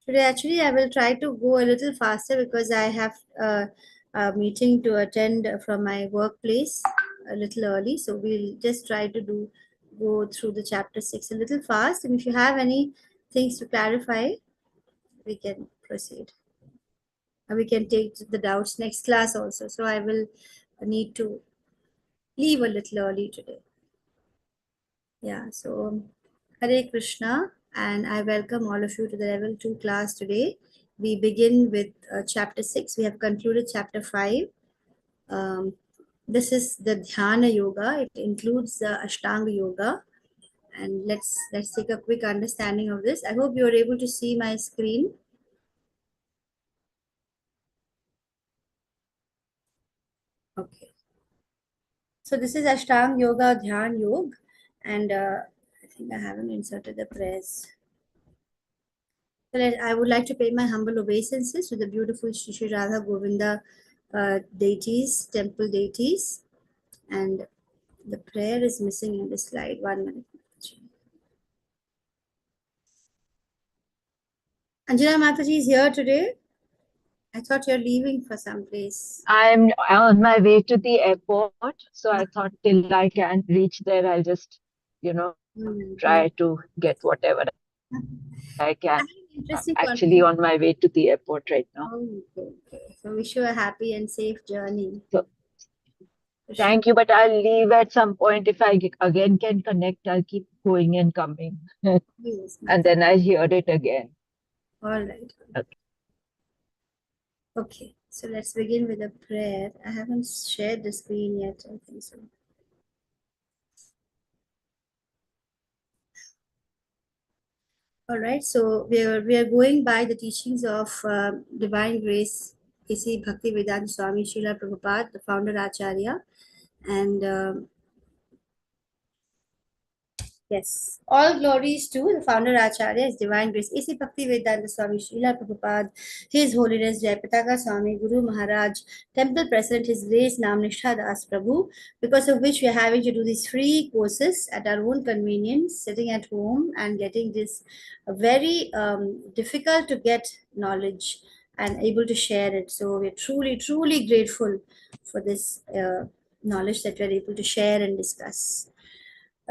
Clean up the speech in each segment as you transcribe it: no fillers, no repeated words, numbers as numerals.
Today, actually, I will try to go a little faster because I have a meeting to attend from my workplace a little early. So we'll just try to go through the chapter 6 a little fast. And if you have any things to clarify, we can proceed. We can take the doubts next class also. So I will need to leave a little early today. Yeah, so Hare Krishna, and I welcome all of you to the level 2 class today. We begin with chapter 6. We have concluded chapter 5. This is the Dhyana Yoga. It includes the Ashtanga Yoga. And let's take a quick understanding of this. I hope you are able to see my screen. Okay. So this is Ashtanga Yoga, Dhyan Yoga. And I think I haven't inserted the prayers. I would like to pay my humble obeisances to the beautiful Shri Radha Govinda deities, temple deities. And the prayer is missing in this slide. 1 minute. Anjana Mataji is here today. I thought you're leaving for some place. I'm on my way to the airport, so I thought till I can reach there, I'll just, try to get whatever I can. Actually, on my way to the airport right now. Okay. So wish you a happy and safe journey. So, thank you, but I'll leave at some point. If I again can connect, I'll keep going and coming. Yes, and then I'll hear it again. All right. Okay. Okay, so let's begin with a prayer. I haven't shared the screen yet, I think so. All right, so we are going by the teachings of Divine Grace, A.C. Bhaktivedanta Swami Srila Prabhupada, the founder Acharya, and yes, all glories to the founder Acharya, His Divine Grace, A.C. Bhaktivedanta Swami Srila Prabhupada, His Holiness Jayapataka Swami Guru Maharaj, Temple President, His Grace Namnishtha Das Prabhu, because of which we are having to do these free courses at our own convenience, sitting at home and getting this very difficult to get knowledge and able to share it. So we're truly, truly grateful for this knowledge that we're able to share and discuss.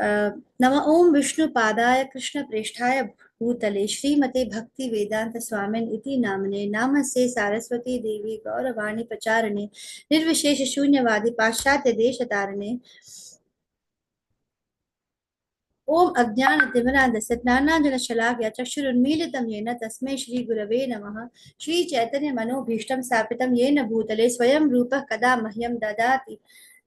नम ओम विष्णु पादाय कृष्ण प्रेष्ठाय भूतले श्रीमते भक्ति वेदांत स्वामिन इति नामने नामस्य सारस्वती देवी गौरवाणी प्रचारणे निर्विशेष शून्यवादी पाश्चात्य देश तारणे ओम अज्ञान तिमिरांधस्य ज्ञानांजन शलाकया चक्षुरुन्मीलितं येन तस्मै श्री गुरवे नमः श्री चैतन्य मनोभीष्टं स्थापितं येन भूतले स्वयं रूपः कदा मह्यं ददाति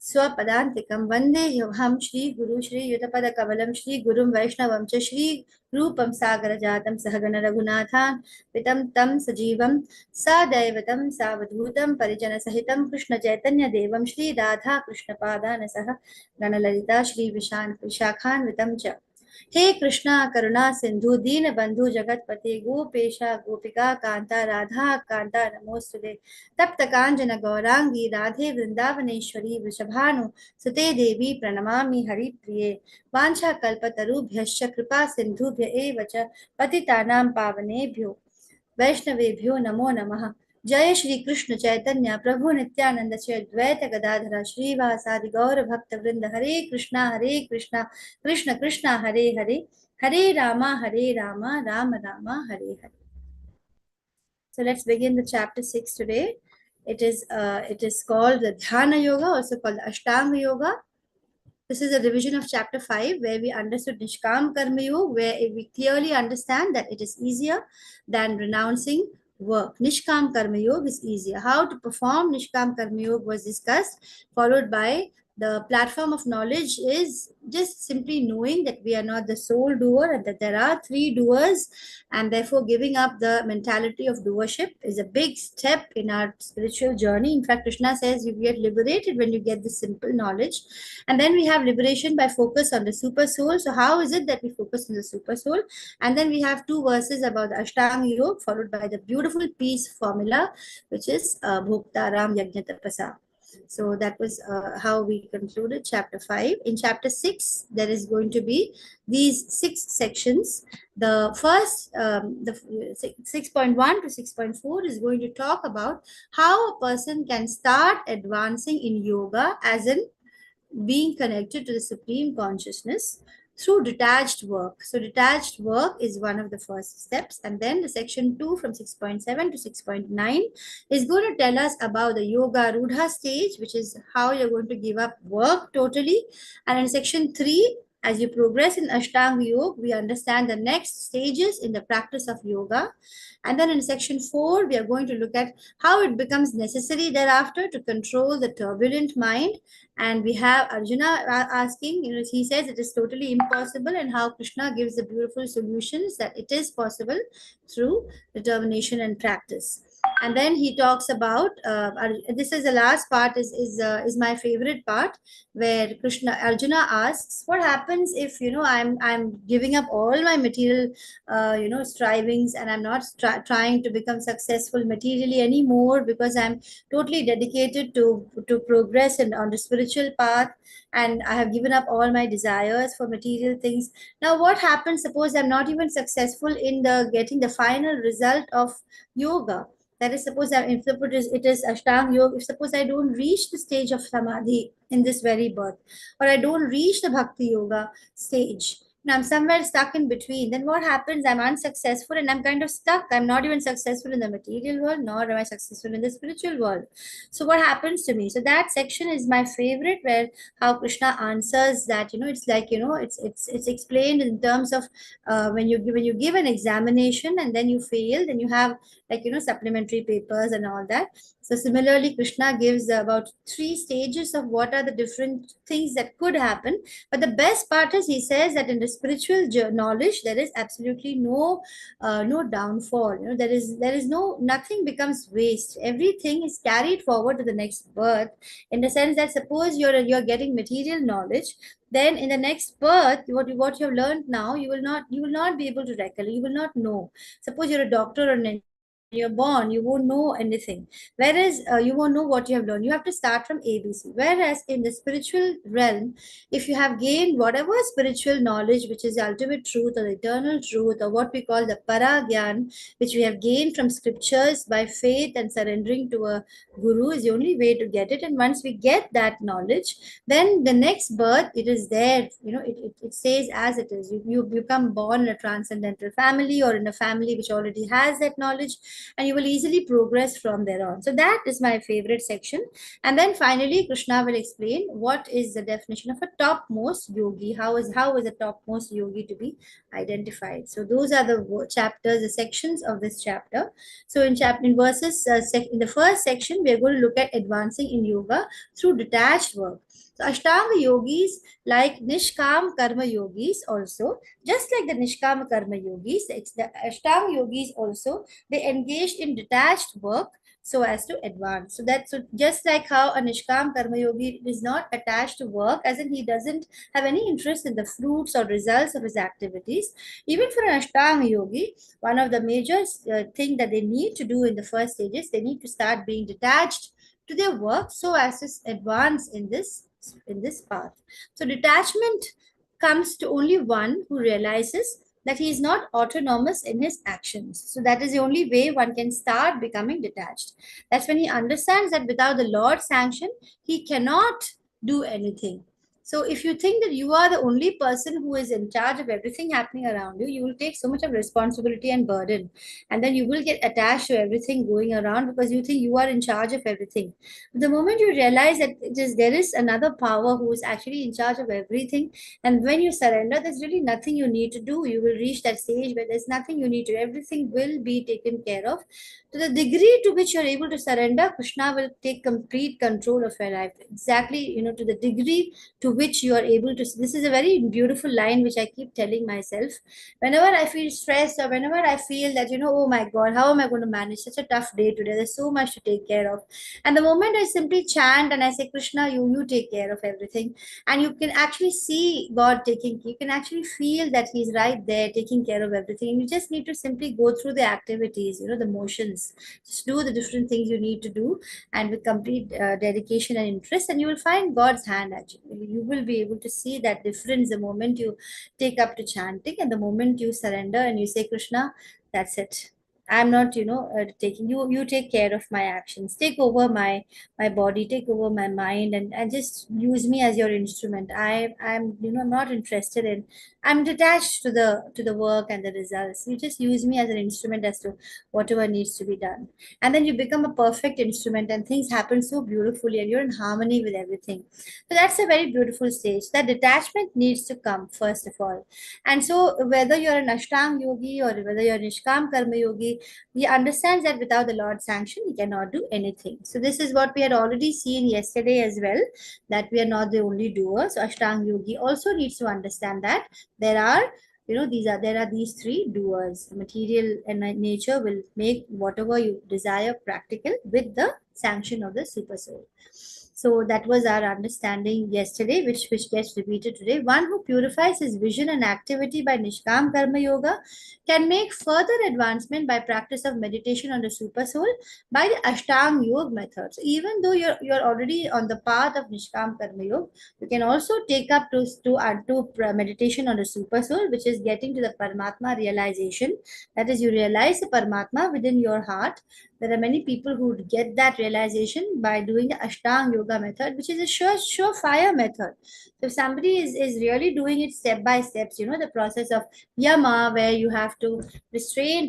स्वपदान्तिकं वन्देह्यहं श्रीगुरु श्रीयुतपदकमलं श्रीगुरुं वैष्णवं च श्रीरूपं सागरजातं सहगण रघुनाथान्वितं तं सजीवं सदैवतं सावधूतं परिजनसहितं कृष्णचैतन्यदेवं श्रीराधाकृष्णपादान् सह गणललिता श्रीविशाखान्वितं च हे कृष्णा करुणा सिंधु दीन बंधु जगतपते गोपेशा गोपिका कांता राधा कांता नमोस्तुते तप्त कांचन गौरांगी राधे वृंदावनेश्वरी वृषभानु सुते देवी प्रणमामि हरिप्रिये वांछा कल्पतरुभ्यश्च कृपा सिंधुभ्य एव च पतितानां पावनेभ्यो वैष्णवेभ्यो नमो नमः। जय श्री कृष्ण चैतन्य प्रभु नित्यानंद श्री अद्वैत गदाधर श्रीवासादि गौर भक्त वृंद हरे Krishna Krishna Krishna Hare Hare Hare Rama Ram Rama Hare Hare. So let's begin the chapter 6 today. It is called the Dhyana Yoga, also called the Ashtanga Yoga. This is a revision of chapter 5 where we understood Nishkam Karma Yoga, where we clearly understand that it is easier than renouncing work. Nishkam Karma Yoga is easier. How to perform Nishkam Karma Yoga was discussed, followed by the platform of knowledge is just simply knowing that we are not the sole doer and that there are three doers, and therefore giving up the mentality of doership is a big step in our spiritual journey. In fact, Krishna says you get liberated when you get this simple knowledge. And then we have liberation by focus on the super soul. So how is it that we focus on the super soul? And then we have two verses about the Ashtanga Yoga, followed by the beautiful peace formula, which is Bhoktaram Yajna Tapasa. So that was how we concluded chapter 5. In chapter 6, there is going to be these 6 sections. The first, the 6.1 to 6.4 is going to talk about how a person can start advancing in yoga, as in being connected to the Supreme Consciousness through detached work. So detached work is one of the first steps. And then the section 2 from 6.7 to 6.9 is going to tell us about the Yoga Rudha stage, which is how you're going to give up work totally. And in section 3, as you progress in Ashtanga Yoga, we understand the next stages in the practice of yoga. And then in section 4, we are going to look at how it becomes necessary thereafter to control the turbulent mind. And we have Arjuna asking, he says it is totally impossible, and how Krishna gives the beautiful solutions that it is possible through determination and practice. And then he talks about this is the last part, is my favorite part, where Arjuna asks, what happens if I'm giving up all my material strivings, and I'm not trying to become successful materially anymore, because I'm totally dedicated to progress and on the spiritual path, and I have given up all my desires for material things. Now what happens, suppose I'm not even successful in the getting the final result of yoga? That is, suppose it is Ashtanga Yoga. If suppose I don't reach the stage of Samadhi in this very birth, or I don't reach the Bhakti Yoga stage, now I'm somewhere stuck in between, then what happens? I'm unsuccessful and I'm kind of stuck. I'm not even successful in the material world, nor am I successful in the spiritual world. So what happens to me? So that section is my favorite, where how Krishna answers that. It's like, it's explained in terms of when you give an examination and then you fail, then you have, like, supplementary papers and all that. So similarly, Krishna gives about 3 stages of what are the different things that could happen. But the best part is, he says that in the spiritual knowledge, there is absolutely no downfall. There is nothing becomes waste. Everything is carried forward to the next birth, in the sense that suppose you're getting material knowledge, then in the next birth, what you have learned now, you will not be able to recollect. You will not know. Suppose you're a doctor or an you're born, you won't know anything. Whereas you won't know what you have learned. You have to start from ABC. Whereas in the spiritual realm, if you have gained whatever spiritual knowledge, which is the ultimate truth or the eternal truth, or what we call the Paragyan, which we have gained from scriptures by faith and surrendering to a guru, is the only way to get it. And once we get that knowledge, then the next birth, it is there. It stays as it is. You become born in a transcendental family, or in a family which already has that knowledge, and you will easily progress from there on. So that is my favorite section. And then finally, Krishna will explain what is the definition of a topmost yogi. How is a topmost yogi to be identified? So those are the chapters, the sections of this chapter. So in verses, in the first section, we are going to look at advancing in yoga through detached work. So Ashtanga yogis, like Nishkam Karma yogis also, just like the Nishkam Karma yogis, the Ashtanga yogis also, they engaged in detached work so as to advance. So just like how a Nishkam Karma yogi is not attached to work, as in he doesn't have any interest in the fruits or results of his activities. Even for an Ashtanga yogi, one of the major thing that they need to do in the first stages, they need to start being detached to their work so as to advance in this path. So detachment comes to only one who realizes that he is not autonomous in his actions. So that is the only way one can start becoming detached. That's when he understands that without the Lord's sanction, he cannot do anything. So if you think that you are the only person who is in charge of everything happening around you, you will take so much of responsibility and burden. And then you will get attached to everything going around, because you think you are in charge of everything. The moment you realize that there is another power who is actually in charge of everything, and when you surrender, there's really nothing you need to do. You will reach that stage where there's nothing you need to. Everything will be taken care of. To the degree to which you're able to surrender, Krishna will take complete control of your life. Exactly, to the degree to which you are able to. This is a very beautiful line which I keep telling myself. Whenever I feel stressed, or whenever I feel that, oh my God, how am I going to manage such a tough day today? There's so much to take care of. And the moment I simply chant and I say, Krishna, you take care of everything. And you can actually see God you can actually feel that He's right there taking care of everything. And you just need to simply go through the activities, the motions, just do the different things you need to do, and with complete dedication and interest, and you will find God's hand. Actually, you will be able to see that difference the moment you take up to chanting, and the moment you surrender and you say, Krishna, that's it. I'm not, taking you take care of my actions, take over my body, take over my mind, and just use me as your instrument. I'm not interested in, I'm detached to the work and the results. You just use me as an instrument as to whatever needs to be done. And then you become a perfect instrument, and things happen so beautifully, and you're in harmony with everything. So that's a very beautiful stage. That detachment needs to come first of all. And so whether you're an Ashtang yogi or whether you're an Nishkam Karma yogi, he understands that without the Lord's sanction, he cannot do anything. So this is what we had already seen yesterday as well, that we are not the only doers. So Ashtang yogi also needs to understand that there are, there are these three doers. Material and nature will make whatever you desire practical with the sanction of the super soul. So that was our understanding yesterday, which gets repeated today. One who purifies his vision and activity by Nishkam Karma Yoga can make further advancement by practice of meditation on the super soul by the Ashtang Yoga method. So even though you're already on the path of Nishkam Karma Yoga, you can also take up to meditation on the super soul, which is getting to the Paramatma realization. That is, you realize the Paramatma within your heart. There are many people who would get that realization by doing the Ashtang Yoga method, which is a surefire method. So if somebody is really doing it step by steps, the process of Yama, where you have to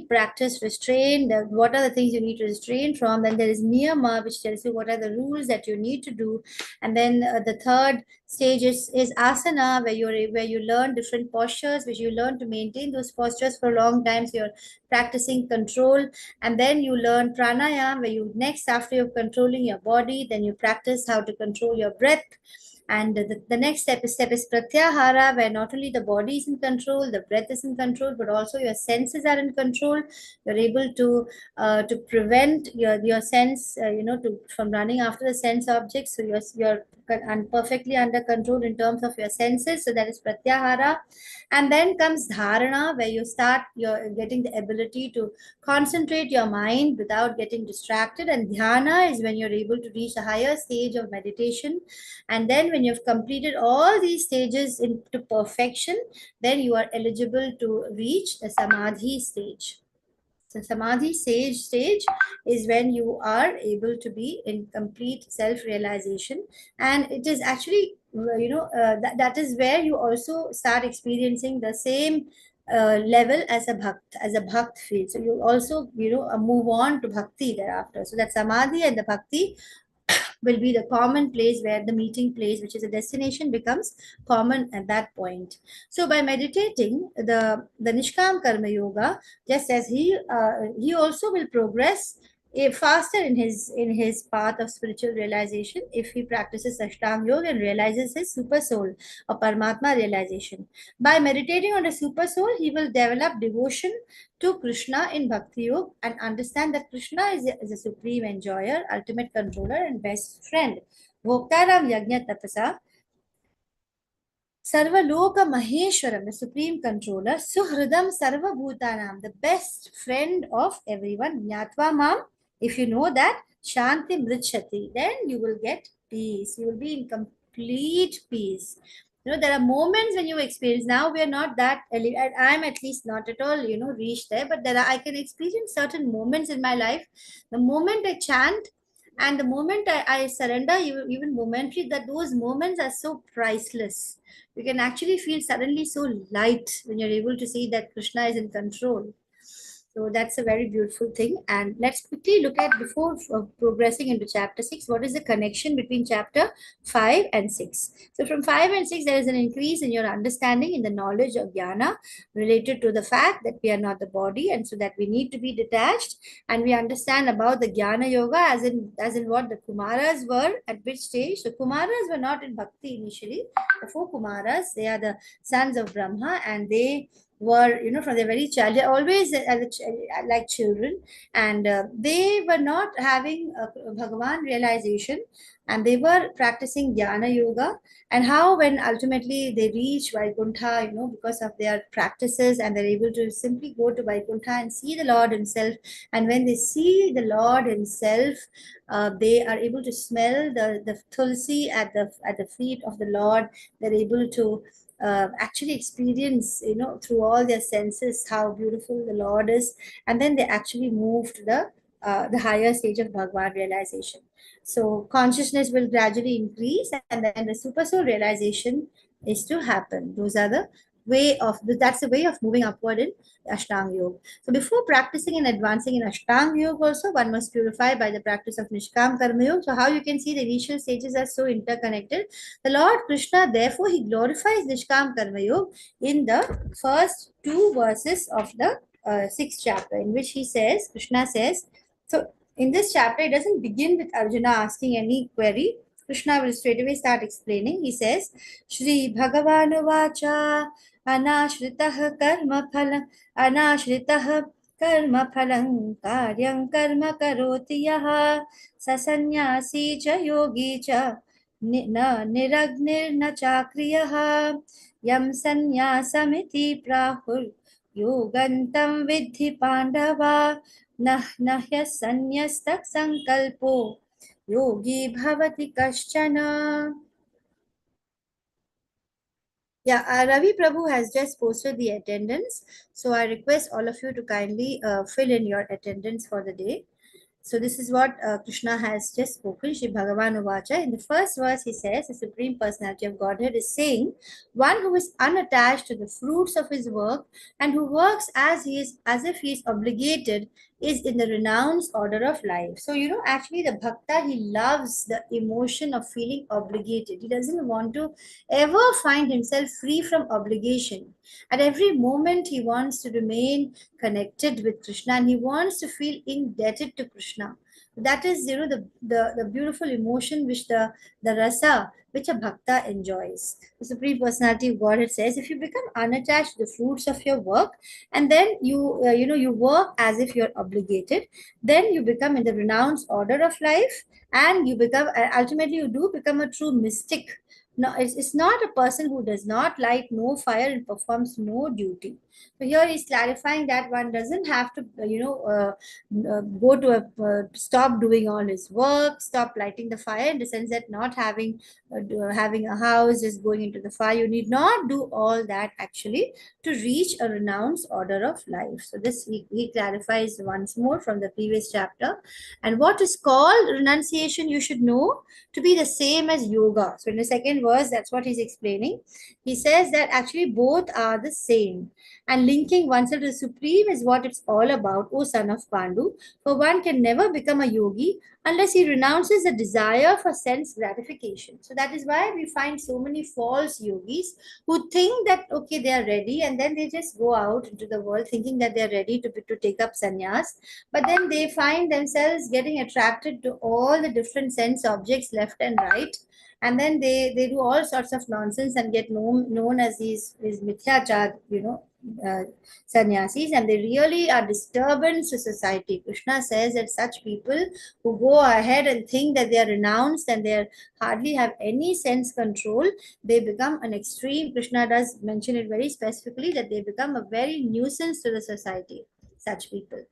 practice restrain, what are the things you need to restrain from. Then there is Niyama, which tells you what are the rules that you need to do. And then the third stage is asana, where you learn different postures, which you learn to maintain those postures for a long time. So you're practicing control. And then you learn pranayama, where you next, after you're controlling your body, then you practice how to control your breath. And the next step is pratyahara, where not only the body is in control, the breath is in control, but also your senses are in control. You're able to prevent your sense, from running after the sense objects. So you're perfectly under control in terms of your senses. So that is pratyahara. And then comes dharana, where you're getting the ability to concentrate your mind without getting distracted. And dhyana is when you're able to reach a higher stage of meditation. And then when you've completed all these stages into perfection, then you are eligible to reach the samadhi stage. So samadhi stage is when you are able to be in complete self-realization, and it is actually, that is where you also start experiencing the same level as a bhakt feels. So you also, move on to bhakti thereafter. So that samadhi and the bhakti will be the common place, where the meeting place, which is a destination, becomes common at that point. So by meditating the Nishkam Karma Yoga, just as he also will progress faster in his path of spiritual realization if he practices Ashtanga Yoga and realizes his super soul or Paramatma realization. By meditating on the super soul, he will develop devotion to Krishna in Bhakti Yoga and understand that Krishna is a supreme enjoyer, ultimate controller, and best friend. Bhoktaram Yajna Tapasa Sarvaloka Maheshwaram, the supreme controller, Suhridam Sarvabhutanam, the best friend of everyone. Jnatva Mam, if you know that, Shanti Mritshati, then you will get peace. You will be in complete peace. There are moments when you experience. Now we are not that, I'm at least not at all, reached there, but I can experience certain moments in my life. The moment I chant, and the moment I surrender, even momentary, that those moments are so priceless. You can actually feel suddenly so light when you're able to see that Krishna is in control. So that's a very beautiful thing. And let's quickly look at, before progressing into chapter 6, what is the connection between chapter 5 and 6. So from 5 and 6, there is an increase in your understanding in the knowledge of jnana related to the fact that we are not the body, and so that we need to be detached. And we understand about the jnana yoga as in what the Kumaras were at which stage. So Kumaras were not in bhakti initially. The four Kumaras, they are the sons of Brahma, and they were, from their very child, they're always like children, and they were not having a Bhagavan realization, and they were practicing Dhyana Yoga. And how, when ultimately they reach Vaikuntha, because of their practices, and they're able to simply go to Vaikuntha and see the Lord himself. And when they see the Lord himself, they are able to smell the tulsi at the feet of the Lord. They're able to actually experience, through all their senses, how beautiful the Lord is. And then they actually move to the higher stage of Bhagavad realization. So consciousness will gradually increase, and then the super soul realization is to happen. That's the way of moving upward in Ashtanga Yoga. So before practicing and advancing in Ashtanga Yoga also, one must purify by the practice of Nishkam Karma Yoga. So how you can see the initial stages are so interconnected. The Lord Krishna, therefore, he glorifies Nishkam Karma Yoga in the first two verses of the sixth chapter, in which he says, Krishna says, so in this chapter, it doesn't begin with Arjuna asking any query. Krishna will straight away start explaining. He says, Shri Bhagavanu Vacha Anashritah Karma Phalam Anashritah Karma Phalam Karyam Karma Karoti Yaha Sasanyasi Cha Yogi Cha Niragnir Na Chakriyah Yam Sanyasamiti Prahur Yogantam Vidhi Pandava न ह्यसन्न्यस्तः संकल्पो योगी भवति कश्चन. Yeah, Ravi Prabhu has just posted the attendance. So I request all of you to kindly fill in your attendance for the day. So this is what Krishna has just spoken, Shri Bhagavan Uvacha. In the first verse, he says, the Supreme Personality of Godhead is saying, one who is unattached to the fruits of his work and who works as if he is obligated is in the renounced order of life. So, actually the Bhakta, he loves the emotion of feeling obligated. He doesn't want to ever find himself free from obligation. At every moment, he wants to remain connected with Krishna, and he wants to feel indebted to Krishna. That is, the beautiful emotion which the rasa which a bhakta enjoys. The Supreme Personality of Godhead says, if you become unattached to the fruits of your work, and then you work as if you're obligated, then you become in the renounced order of life, and you become ultimately you do become a true mystic. No, it's not a person who does not light no fire and performs no duty. So here he's clarifying that one doesn't have to, go to stop doing all his work, stop lighting the fire, in the sense that not having a house, just going into the fire. You need not do all that actually to reach a renounced order of life. So this he clarifies once more from the previous chapter. And what is called renunciation, you should know to be the same as yoga. So in the second verse, that's what he's explaining. He says that actually both are the same. And linking oneself to the Supreme is what it's all about, O son of Pandu. For one can never become a yogi unless he renounces the desire for sense gratification. So that is why we find so many false yogis who think that, okay, they are ready, and then they just go out into the world thinking that they are ready to take up sannyas. But then they find themselves getting attracted to all the different sense objects left and right. And then they do all sorts of nonsense and get known as these mithyachar, sannyasis, and they really are disturbance to society. Krishna says that such people who go ahead and think that they are renounced and they hardly have any sense control, they become an extreme. Krishna does mention it very specifically that they become a very nuisance to the society, such people.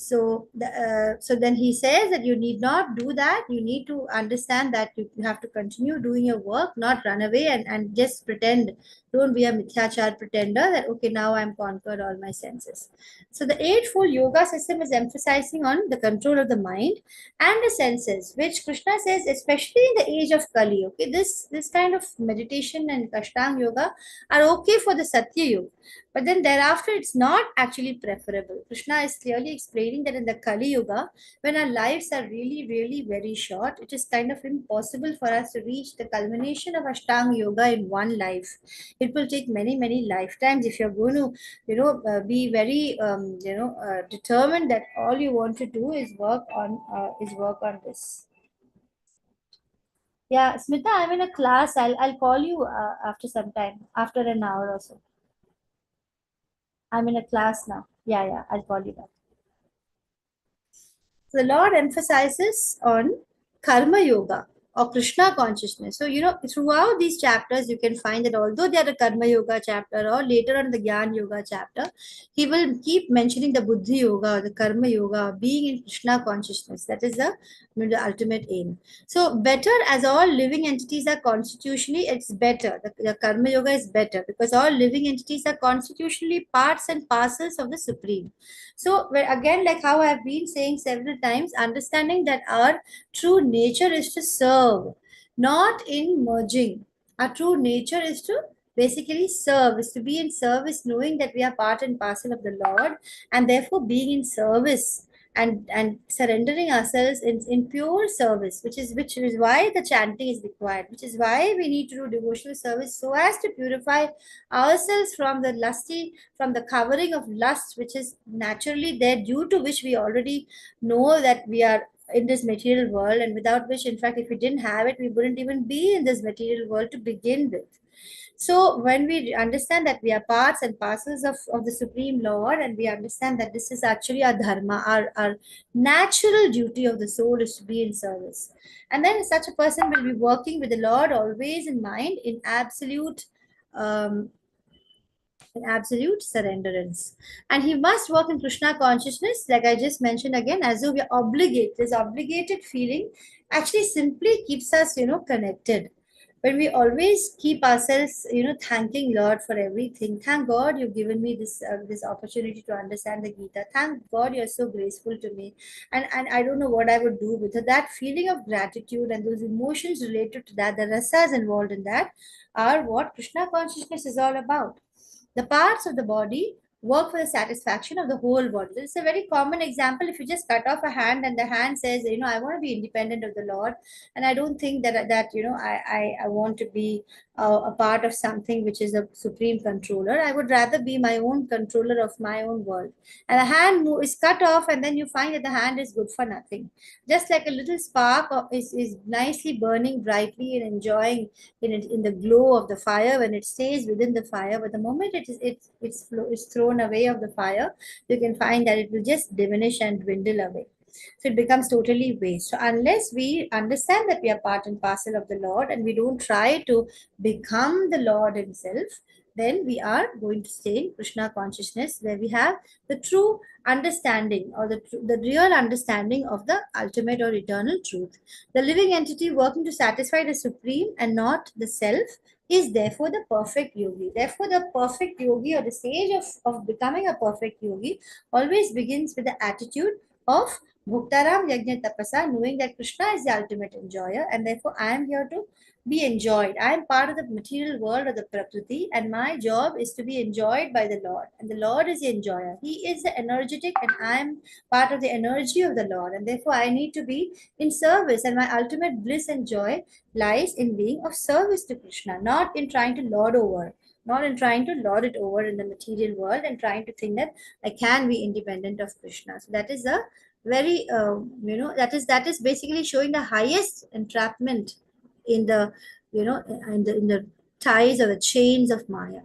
So then he says that you need not do that. You need to understand that you have to continue doing your work, not run away and just pretend Don't be a mithyachar pretender that, okay, now I'm conquered all my senses. So the Eightfold Yoga system is emphasizing on the control of the mind and the senses, which Krishna says, especially in the age of Kali. Okay, this kind of meditation and Ashtanga yoga are okay for the Satya Yuga, but then thereafter it's not actually preferable. Krishna is clearly explaining that in the Kali Yuga, when our lives are really, really very short, it is kind of impossible for us to reach the culmination of Ashtanga yoga in one life. It will take many, many lifetimes if you're going to, be very, determined that all you want to do is work on this. Yeah, Smita, I'm in a class. I'll call you after some time, after an hour or so. I'm in a class now. Yeah, yeah, I'll call you back. The Lord emphasizes on karma yoga or Krishna consciousness. So, throughout these chapters, you can find that although they are a karma yoga chapter or later on the Gyan yoga chapter, he will keep mentioning the buddhi yoga or the karma yoga or being in Krishna consciousness. That is the ultimate aim. So, better as all living entities are constitutionally, it's better. The karma yoga is better because all living entities are constitutionally parts and parcels of the Supreme. So, again, like how I've been saying several times, understanding that our true nature is to serve, not in merging. Our true nature is to basically serve, is to be in service, knowing that we are part and parcel of the Lord, and therefore being in service and surrendering ourselves in pure service, which is why the chanting is required, which is why we need to do devotional service so as to purify ourselves from the covering of lust, which is naturally there, due to which we already know that we are in this material world, and without which, in fact, if we didn't have it, we wouldn't even be in this material world to begin with. So when we understand that we are parts and parcels of the Supreme Lord, and we understand that this is actually our dharma, our natural duty of the soul is to be in service. And then such a person will be working with the Lord always in mind, um, in absolute surrenderance. And he must work in Krishna consciousness, like I just mentioned again, as though we are obligated. This obligated feeling actually simply keeps us, connected. When we always keep ourselves, thanking Lord for everything. Thank God you've given me this opportunity to understand the Gita. Thank God you're so graceful to me, and I don't know what I would do with it. That feeling of gratitude and those emotions related to that, the rasas involved in that, are what Krishna consciousness is all about. The parts of the body work for the satisfaction of the whole body. It's a very common example. If you just cut off a hand and the hand says, I want to be independent of the Lord, and I don't think that I want to be a part of something which is a supreme controller. I would rather be my own controller of my own world. And the hand is cut off, and then you find that the hand is good for nothing. Just like a little spark is nicely burning brightly and enjoying in the glow of the fire when it stays within the fire, but the moment it's thrown away of the fire, you can find that it will just diminish and dwindle away. So it becomes totally waste. So unless we understand that we are part and parcel of the Lord, and we don't try to become the Lord himself, then we are going to stay in Krishna consciousness, where we have the true understanding, or the real understanding of the ultimate or eternal truth. The living entity working to satisfy the Supreme and not the self is therefore the perfect yogi. Therefore, the perfect yogi, or the stage of becoming a perfect yogi, always begins with the attitude of Bhuktaram Yajna Tapasa, knowing that Krishna is the ultimate enjoyer, and therefore I am here to be enjoyed. I am part of the material world of the Prakriti, and my job is to be enjoyed by the Lord. And the Lord is the enjoyer. He is the energetic, and I am part of the energy of the Lord. And therefore, I need to be in service. And my ultimate bliss and joy lies in being of service to Krishna, not in trying to lord over. Not in trying to lord it over in the material world and trying to think that I can be independent of Krishna. So that is a very, that is basically showing the highest entrapment in the, in the ties or the chains of Maya,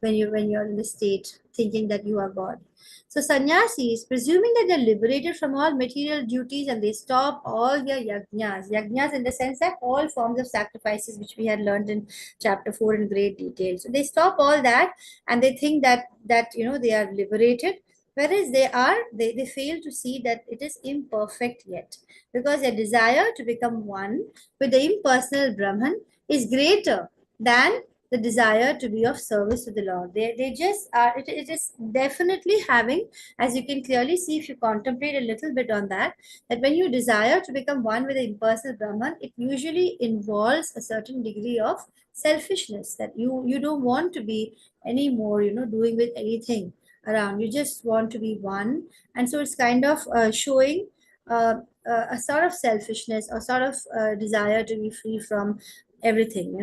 when you're in the state thinking that you are God. So sannyasis, presuming that they're liberated from all material duties and they stop all their yajnas in the sense that all forms of sacrifices, which we had learned in chapter 4 in great detail. So they stop all that, and they think that they are liberated, whereas they fail to see that it is imperfect yet, because their desire to become one with the impersonal Brahman is greater than the desire to be of service to the Lord. They just are, it is definitely having, as you can clearly see if you contemplate a little bit on that, that when you desire to become one with the impersonal Brahman, it usually involves a certain degree of selfishness, that you don't want to be anymore, doing with anything around. You just want to be one. And so it's kind of showing uh, a sort of selfishness or sort of desire to be free from everything,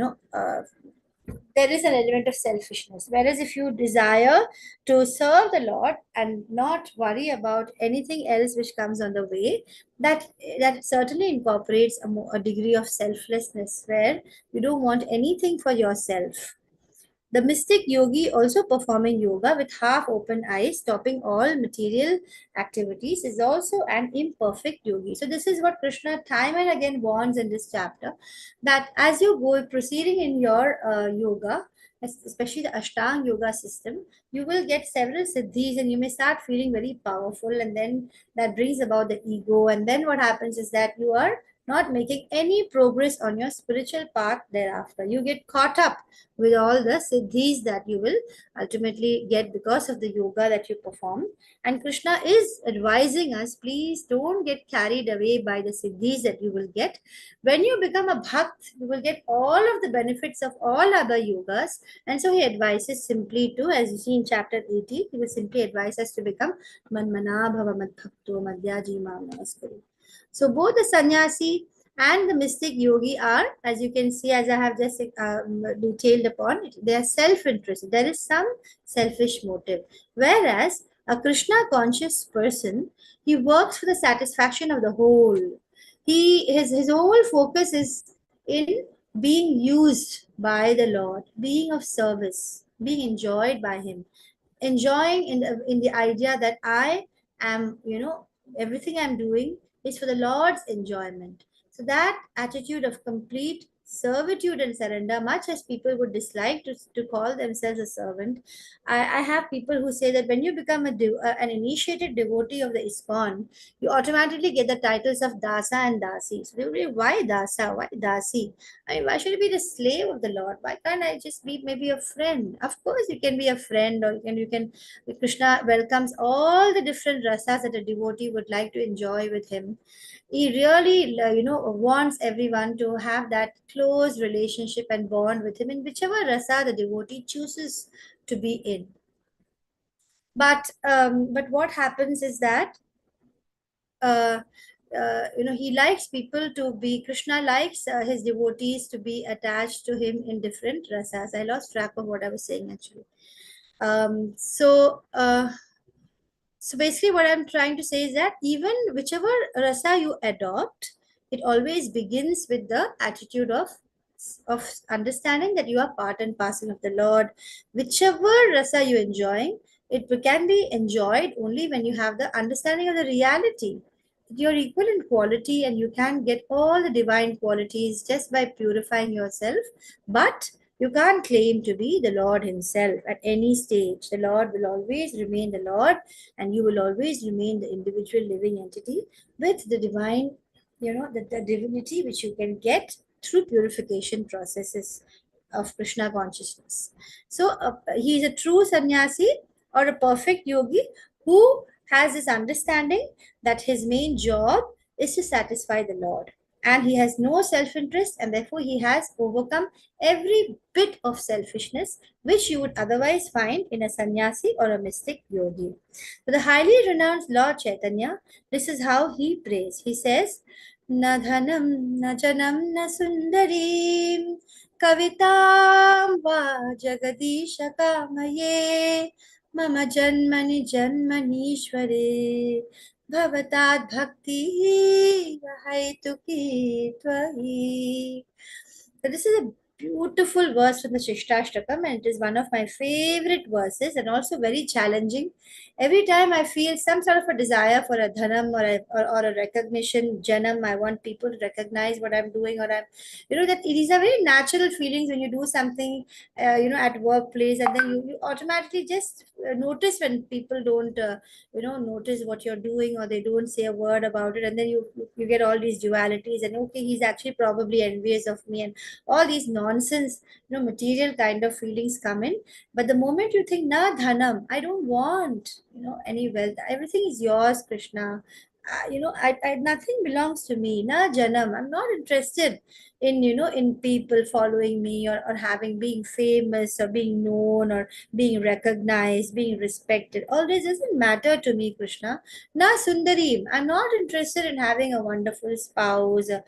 there is an element of selfishness. Whereas if you desire to serve the Lord and not worry about anything else which comes on the way, that that certainly incorporates a degree of selflessness, where you don't want anything for yourself. The mystic yogi, also performing yoga with half open eyes, stopping all material activities, is also an imperfect yogi. So, this is what Krishna time and again warns in this chapter, that as you go proceeding in your yoga, especially the Ashtanga yoga system, you will get several siddhis and you may start feeling very powerful, and then that brings about the ego. And then what happens is that you are not making any progress on your spiritual path thereafter. You get caught up with all the siddhis that you will ultimately get because of the yoga that you perform. And Krishna is advising us, please don't get carried away by the siddhis that you will get. When you become a bhakt, you will get all of the benefits of all other yogas. And so he advises simply to, as you see in chapter 80, he will simply advise us to become manmana bhava madbhakto madhyaji mam namaskuru. So both the sannyasi and the mystic yogi are, as you can see, as I have just detailed upon it, they are self-interested. There is some selfish motive. Whereas a Krishna conscious person, he works for the satisfaction of the whole. His whole focus is in being used by the Lord, being of service, being enjoyed by him, enjoying in the idea that I am, everything I'm doing is for the Lord's enjoyment. So that attitude of complete servitude and surrender, much as people would dislike to call themselves a servant, I have people who say that when you become an initiated devotee of the ISKCON, you automatically get the titles of Dasa and Dasi. So they would be, why Dasa? Why Dasi? I mean, why should I be the slave of the Lord? Why can't I just be maybe a friend? Of course, you can be a friend, or you can. Krishna welcomes all the different rasas that a devotee would like to enjoy with him. He really, wants everyone to have that close relationship and bond with him in whichever rasa the devotee chooses to be in. But what happens is that uh, he likes people to be, Krishna likes his devotees to be attached to him in different rasas. I lost track of what I was saying actually. So basically what I'm trying to say is that even whichever rasa you adopt, it always begins with the attitude of understanding that you are part and parcel of the Lord. Whichever rasa you're enjoying, it can be enjoyed only when you have the understanding of the reality. You're equal in quality and you can get all the divine qualities just by purifying yourself. But you can't claim to be the Lord himself at any stage. The Lord will always remain the Lord, and you will always remain the individual living entity with the divine, the divinity which you can get through purification processes of Krishna consciousness. So he is a true sannyasi or a perfect yogi who has this understanding that his main job is to satisfy the Lord. And he has no self-interest, and therefore he has overcome every bit of selfishness which you would otherwise find in a sannyasi or a mystic yogi. So the highly renounced Lord Chaitanya, this is how he prays. He says, Na dhanam, na janam, na sundarim, kavitam va jagadisha kamaye, mama janmani janmanishware, bhavatad bhakti yahaituki tvahi. So this is a beautiful verse from the Shishtastakam, and it is one of my favorite verses and also very challenging. Every time I feel some sort of a desire for a dhanam or a recognition, janam, I want people to recognize what I'm doing, or that these are very natural feelings when you do something, at workplace, and then you automatically just notice when people don't, notice what you're doing, or they don't say a word about it, and then you get all these dualities, and okay, he's actually probably envious of me, and all these nonsense, material kind of feelings come in. But the moment you think, na dhanam, I don't want, any wealth. Everything is yours, Krishna. Nothing belongs to me. Na janam. I'm not interested in, in people following me, or having being famous, or being known, or being recognized, being respected. All this doesn't matter to me, Krishna. Na sundarim. I'm not interested in having a wonderful spouse, a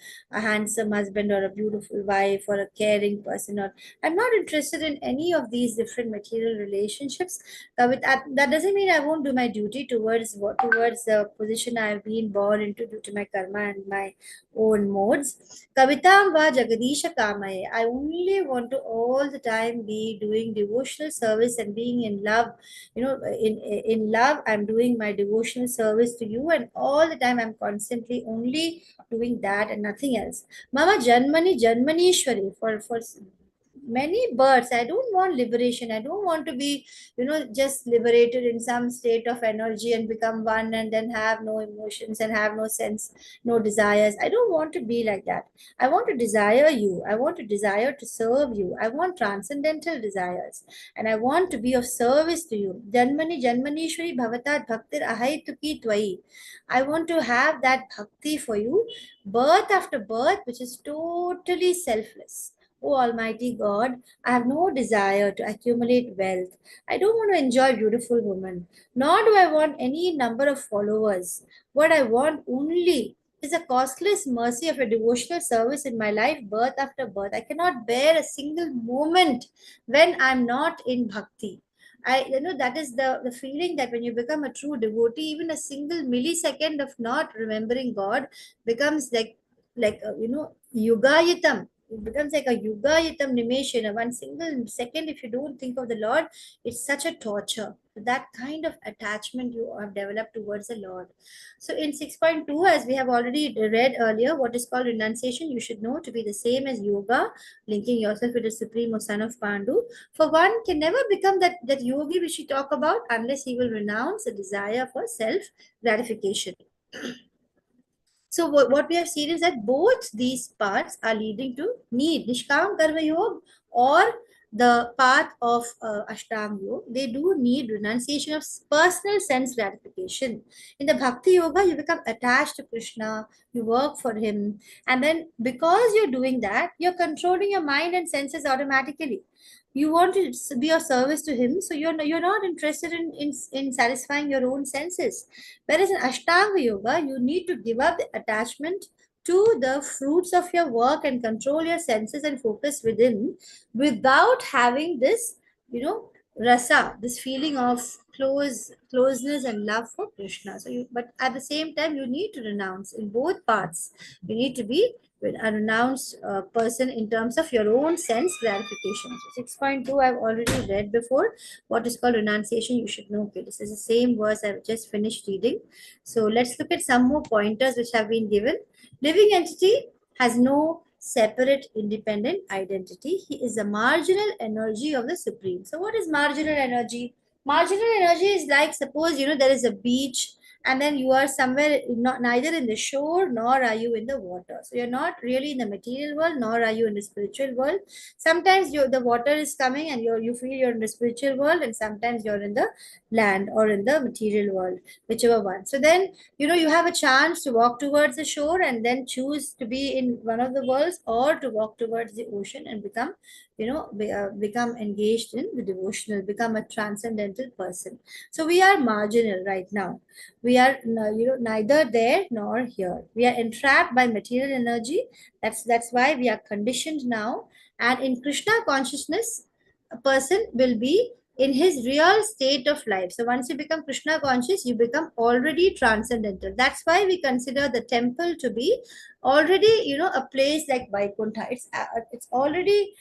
handsome husband, or a beautiful wife, or a caring person. Or I'm not interested in any of these different material relationships. That doesn't mean I won't do my duty towards the position I've been born into due to my karma and my own modes. Kavitam va Jagadisha Kamaye. I only want to all the time be doing devotional service and being in love. In love, I'm doing my devotional service to you, and all the time I'm constantly only doing that and nothing else. Mama Janmani Janmanishwari, for many births. I don't want liberation. I don't want to be, just liberated in some state of energy and become one, and then have no emotions and have no sense, no desires. I don't want to be like that. I want to desire you. I want to desire to serve you. I want transcendental desires, and I want to be of service to you. Janmani Janmanishwari Bhavatat Bhaktir Ahaituki Tvai. I want to have that bhakti for you, birth after birth, which is totally selfless. Oh Almighty God, I have no desire to accumulate wealth. I don't want to enjoy beautiful women, nor do I want any number of followers. What I want only is a costless mercy of a devotional service in my life, birth after birth. I cannot bear a single moment when I'm not in bhakti. That is the feeling that when you become a true devotee, even a single millisecond of not remembering God becomes like yugayitam. It becomes like a yugayitam nimeshana. One single second, if you don't think of the Lord, it's such a torture. That kind of attachment you have developed towards the Lord. So in 6.2, as we have already read earlier, what is called renunciation, you should know to be the same as yoga, linking yourself with the supreme or son of Pandu. For one can never become that yogi which we talk about unless he will renounce the desire for self gratification. So what we have seen is that both these paths are leading to need. Nishkam Karma Yoga or the path of Ashtanga Yoga, they do need renunciation of personal sense gratification. In the Bhakti Yoga, you become attached to Krishna, you work for him, and then because you're doing that, you're controlling your mind and senses automatically. You want to be of service to him, so you're not interested in satisfying your own senses. Whereas in Ashtanga Yoga, you need to give up the attachment to the fruits of your work and control your senses and focus within, without having this, rasa, this feeling of closeness and love for Krishna. But at the same time, you need to renounce in both parts. You need to be a renounced person in terms of your own sense gratification. So 6.2, I've already read before. What is called renunciation, you should know. Okay, this is the same verse I've just finished reading. So let's look at some more pointers which have been given. Living entity has no separate independent identity. He is a marginal energy of the Supreme. So what is marginal energy? Marginal energy is like, suppose, there is a beach, and then you are somewhere neither in the shore nor are you in the water. So you're not really in the material world nor are you in the spiritual world. Sometimes the water is coming and you feel you're in the spiritual world, and sometimes you're in the land or in the material world, whichever one. So then, you have a chance to walk towards the shore and then choose to be in one of the worlds, or to walk towards the ocean and become, become engaged in the devotional, become a transcendental person. So we are marginal right now. We are, neither there nor here. We are entrapped by material energy. That's why we are conditioned now. And in Krishna consciousness, a person will be in his real state of life. So once you become Krishna conscious, you become already transcendental. That's why we consider the temple to be already, a place like Vaikuntha. It's already,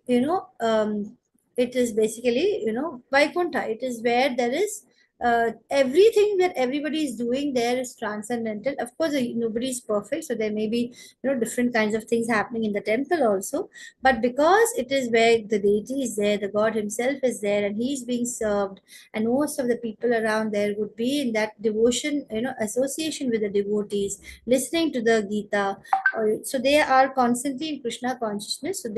it is basically, Vaikuntha. It is where there is everything that everybody is doing there is transcendental. Of course, nobody is perfect, so there may be different kinds of things happening in the temple also. But because it is where the deity is there, the God himself is there, and he is being served, and most of the people around there would be in that devotion, association with the devotees, listening to the Gita. So they are constantly in Krishna consciousness. So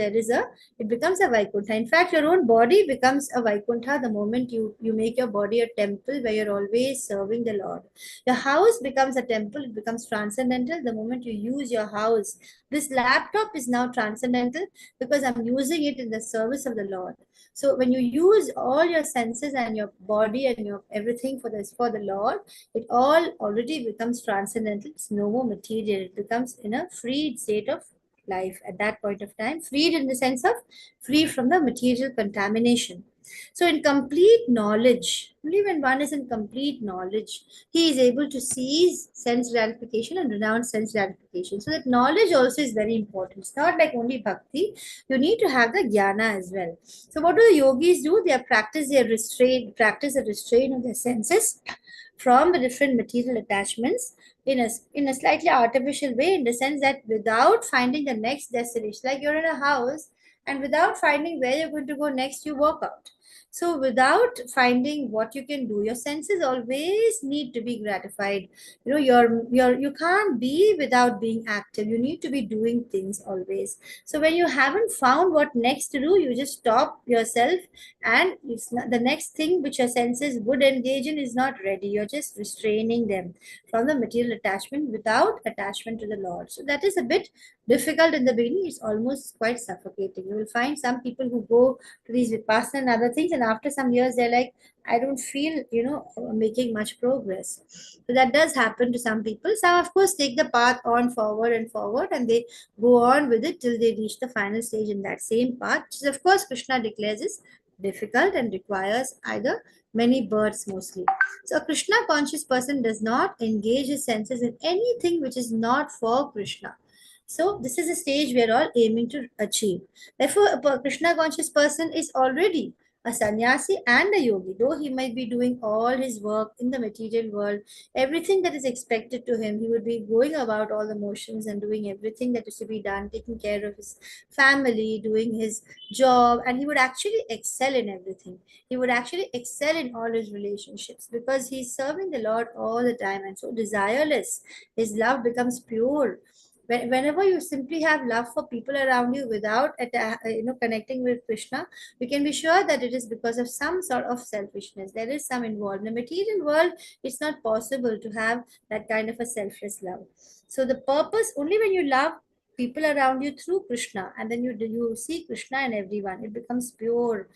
it becomes a Vaikuntha. In fact, your own body becomes a Vaikuntha the moment you make your body a temple where you're always serving the Lord. Your house becomes a temple, it becomes transcendental the moment you use your house. This laptop is now transcendental because I'm using it in the service of the Lord. So when you use all your senses and your body and your everything for the Lord, it all already becomes transcendental. It's no more material. It becomes in a freed state of life at that point of time, freed in the sense of free from the material contamination. So in complete knowledge, only when one is in complete knowledge, he is able to seize sense gratification and renounce sense gratification. So that knowledge also is very important. It's not like only bhakti. You need to have the jnana as well. So what do the yogis do? They practice the restraint of their senses from the different material attachments in a slightly artificial way, in the sense that without finding the next destination, like you're in a house and without finding where you're going to go next, you walk out. So without finding what you can do, your senses always need to be gratified. You can't be without being active. You need to be doing things always. So when you haven't found what next to do, you just stop yourself, and it's not, the next thing which your senses would engage in is not ready. You're just restraining them from the material attachment without attachment to the Lord. So that is a bit difficult in the beginning. It's almost quite suffocating. You will find some people who go to these vipassana and other things, and after some years they're like, I don't feel making much progress. So that does happen to some people. Some of course take the path on forward and forward, and they go on with it till they reach the final stage in that same path, which is of course Krishna declares is difficult and requires either many births mostly. So a Krishna conscious person does not engage his senses in anything which is not for Krishna. So this is a stage we are all aiming to achieve. Therefore, a Krishna conscious person is already a sannyasi and a yogi, though he might be doing all his work in the material world, everything that is expected to him. He would be going about all the motions and doing everything that is to be done, taking care of his family, doing his job, and he would actually excel in everything. He would actually excel in all his relationships because he's serving the Lord all the time, and so desireless. His love becomes pure. Whenever you simply have love for people around you without connecting with Krishna, we can be sure that it is because of some sort of selfishness. There is some involved. In the material world, it's not possible to have that kind of a selfless love. So the purpose, only when you love people around you through Krishna, and then you see Krishna in everyone, it becomes pure,